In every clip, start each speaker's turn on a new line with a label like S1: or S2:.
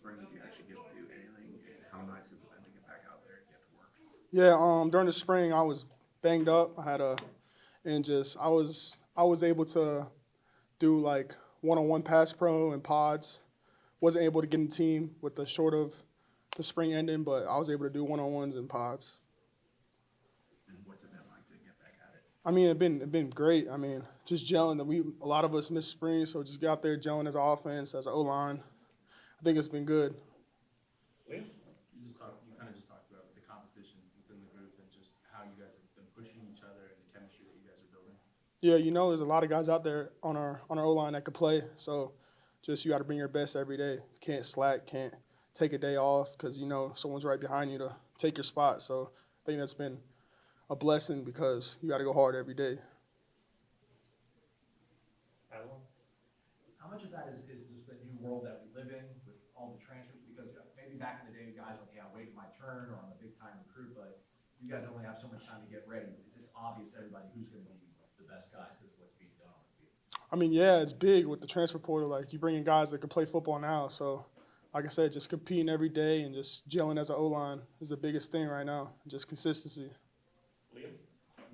S1: spring did you actually get to do anything, and how nice has it been to get back out there and get to work?
S2: Yeah, during the spring I was banged up. I was able to do like one-on-one pass pro and pods. Wasn't able to get in the team with the short of the spring ending, but I was able to do one-on-ones and pods.
S1: And what's it been like to get back at it?
S2: I mean, it been great. I mean, just gelling. A lot of us missed spring, so just get out there gelling as an offense, as an O line. I think it's been good.
S3: Liam? You kind of just talked about the competition within the group and just how you guys have been pushing each other and the chemistry that you guys are building.
S2: Yeah, there's a lot of guys out there on our O line that could play. So, just you got to bring your best every day. Can't slack. Can't take a day off because someone's right behind you to take your spot. So, I think that's been a blessing because you got to go hard every day.
S4: How much of that is just the new world that we live in with all the transfers? Because maybe back in the day, guys went, yeah, waiting my turn or I'm a big time recruit, but you guys only have so much time to get ready. It's just obvious to everybody who's going to be the best guys because of what's being done on the field.
S2: I mean, yeah, it's big with the transfer portal. Like, you bring in guys that can play football now. So, like I said, just competing every day and just gelling as an O-line is the biggest thing right now, just consistency.
S3: Liam?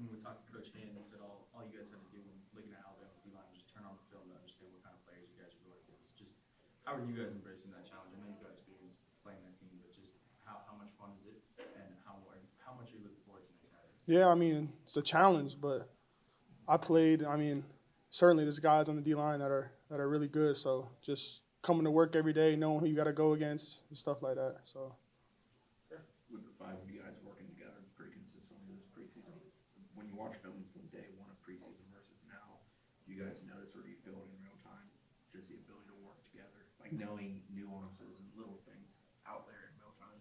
S3: When we talked to Coach Hansen, he said all you guys had to do when looking at Alabama's D-line was just turn on the film to understand what kind of players you guys are going against. Just how are you guys embracing that challenge? I know you've got experience playing that team, but just how much fun is it and how much are you looking forward to next Saturday?
S2: Yeah, I mean, it's a challenge, but certainly there's guys on the D-line that are really good. So just coming to work every day, knowing who you got to go against and stuff like that. So.
S1: With the five of you guys working together pretty consistently this preseason, when you watch film from day one of preseason versus now, do you guys notice or do you feel it in real time, just the ability to work together, like knowing nuances and little things out there in real time?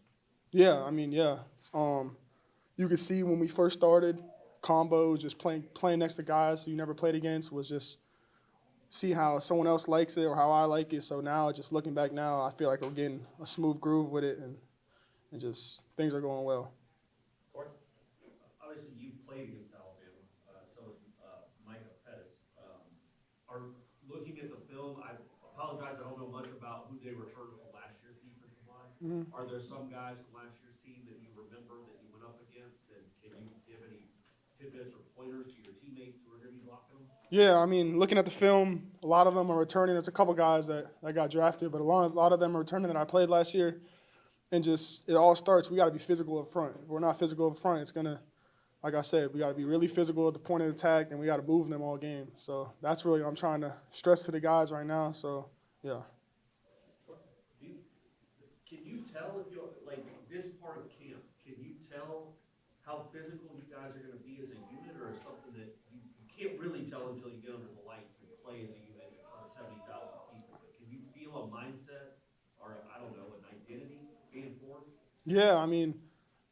S2: Yeah, I mean, yeah. You could see when we first started, combo, just playing next to guys who you never played against was just see how someone else likes it or how I like it. So now, just looking back now, I feel like we're getting a smooth groove with it and just things are going well.
S5: Obviously, you've played against Alabama, so has Micah Pettis. Are looking at the film, I apologize, I don't know much about who they returned from last year's defensive line.
S2: Mm-hmm.
S5: Are there some guys from last year's team that you remember that you went up against, and can you give any tidbits or pointers to your teammates who are going to be blocking them?
S2: Yeah, I mean, looking at the film, a lot of them are returning. There's a couple guys that got drafted, but a lot of them are returning that I played last year. And just it all starts, we got to be physical up front. If we're not physical up front, it's going to, like I said, we got to be really physical at the point of attack, and we got to move them all game. So that's really what I'm trying to stress to the guys right now. So, yeah.
S5: Can you tell if you like this part of camp? Can you tell how physical you guys are going to be as a unit, or is something that you can't really tell until you get under the lights and play as a unit in front of 70,000 people? But can you feel a mindset or I don't know, an identity being formed?
S2: Yeah, I mean,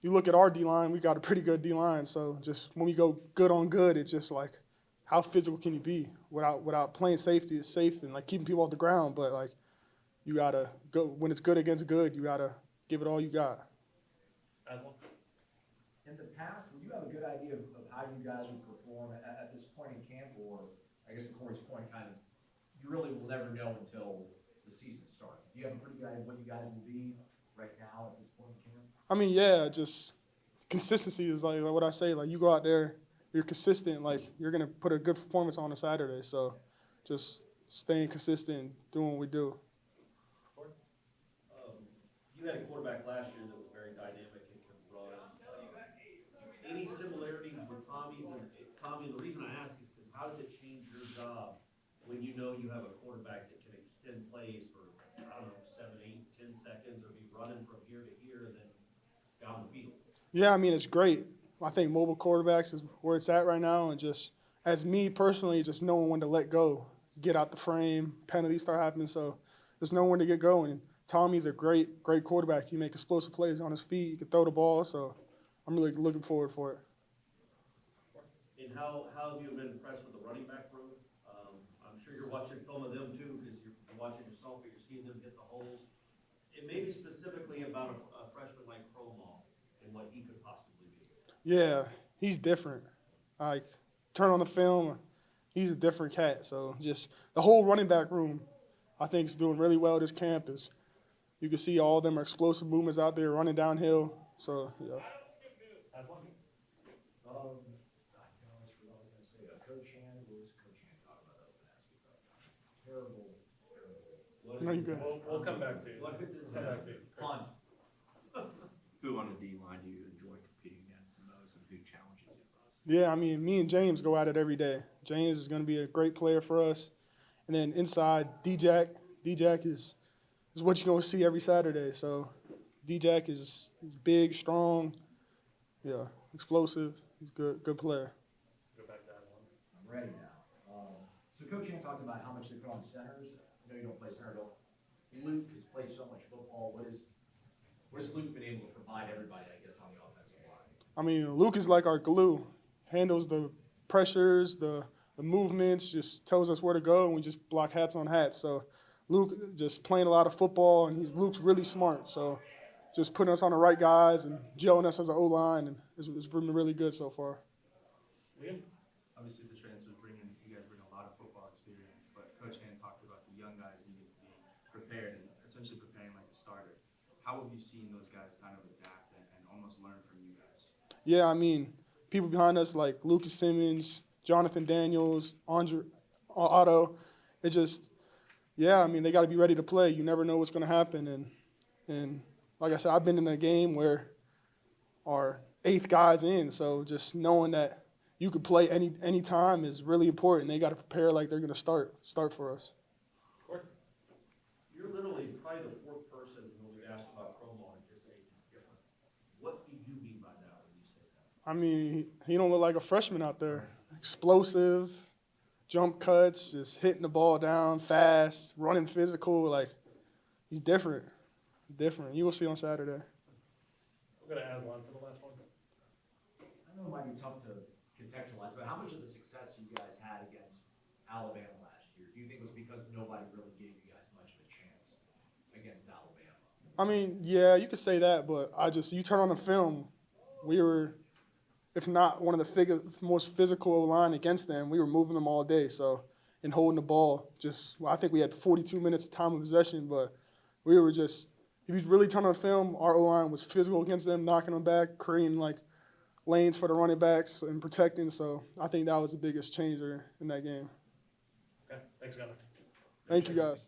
S2: you look at our D-line, we got a pretty good D-line. So just when we go good on good, it's just like, how physical can you be without playing safety? It's safe and like keeping people off the ground, but like you gotta go when it's good against good. You gotta give it all you got.
S4: In the past, would you have a good idea of how you guys would perform at this point in camp, or I guess to Corey's point, kind of you really will never know until the season starts? Do you have a pretty good idea of what you guys will be right now at this point in camp?
S2: I mean, yeah, just consistency is like what I say. Like, you go out there, you're consistent. Like, you're gonna put a good performance on a Saturday. So, just staying consistent, doing what we do.
S5: You had a quarterback last year that was very dynamic and could run. Any similarities with Tommy's? And Tommy, the reason I ask is because how does it change your job when you know you have a quarterback that can extend plays for, I don't know, 7, 8, 10 seconds, or be running from here to here and then down the field?
S2: Yeah, I mean, it's great. I think mobile quarterbacks is where it's at right now, and just as me personally, just knowing when to let go, get out the frame, penalties start happening, so there's knowing when to get going. Tommy's a great quarterback. He makes explosive plays on his feet. He can throw the ball, so I'm really looking forward for it.
S5: And how have you been impressed with the running back room? I'm sure you're watching film of them too, because you're watching yourself, but you're seeing them hit the holes. And maybe specifically about a freshman like Promal and what he could possibly be.
S2: Yeah, he's different. Like, turn on the film, he's a different cat. So just the whole running back room, I think, is doing really well this camp. You can see all of them are explosive movements out there running downhill. So, yeah.
S4: I know that's what I was gonna say. Coach Hand, what was Coach Hand talking about? I was gonna ask you about. Terrible.
S2: No, you're good.
S6: We'll come back to you.
S5: What did
S6: Come back to you.
S4: Punt.
S1: Who on the D line do you enjoy competing against the most, and who challenges you the most?
S2: Yeah, I mean, me and James go at it every day. James is going to be a great player for us. And then inside, D-Jack. D-Jack is what you're going to see every Saturday. So D-Jack is big, strong, yeah, explosive. He's a good player.
S6: Go back to that one.
S4: I'm ready now. So Coach Hand talked about how much they put on centers. I know you don't play center, but Luke has played so much football. What has Luke been able to provide everybody, I guess, on the offensive line?
S2: I mean, Luke is like our glue. Handles the pressures, the movements, just tells us where to go, and we just block hats on hats. So Luke just playing a lot of football, and Luke's really smart. So just putting us on the right guys and gelling us as an O-line, and it's been really good so far.
S6: Liam?
S3: Obviously, the transfers you guys bring a lot of football experience, but Coach Hand talked about the young guys needing to be prepared and essentially preparing like a starter. How have you seen those guys kind of adapt and almost learn from you guys?
S2: Yeah, I mean, people behind us like Lucas Simmons, Jonathan Daniels, Otto, it just, yeah, I mean, they got to be ready to play. You never know what's going to happen. And like I said, I've been in a game where our 8th guy's in, so just knowing that you could play any time is really important. They got to prepare like they're going to start for us.
S5: You're literally probably the 4th person when we asked about promo and just say he's different. What do you mean by that when you say that?
S2: I mean, he don't look like a freshman out there. Explosive, jump cuts, just hitting the ball down fast, running physical. Like, he's different. Different. You will see on Saturday.
S6: We're going to Aslan for the last one.
S4: I know it might be tough to contextualize, but how much of the success you guys had against Alabama last year, do you think was because nobody really gave you guys much of a chance against Alabama?
S2: I mean, yeah, you could say that, but you turn on the film, we were, if not one of the most physical O-line against them, we were moving them all day. So, and holding the ball, I think we had 42 minutes of time of possession, but we were just, if you really turn on the film, our O-line was physical against them, knocking them back, creating like lanes for the running backs and protecting. So I think that was the biggest changer in that game.
S6: Okay, thanks, Gunnar.
S2: Thank you, guys.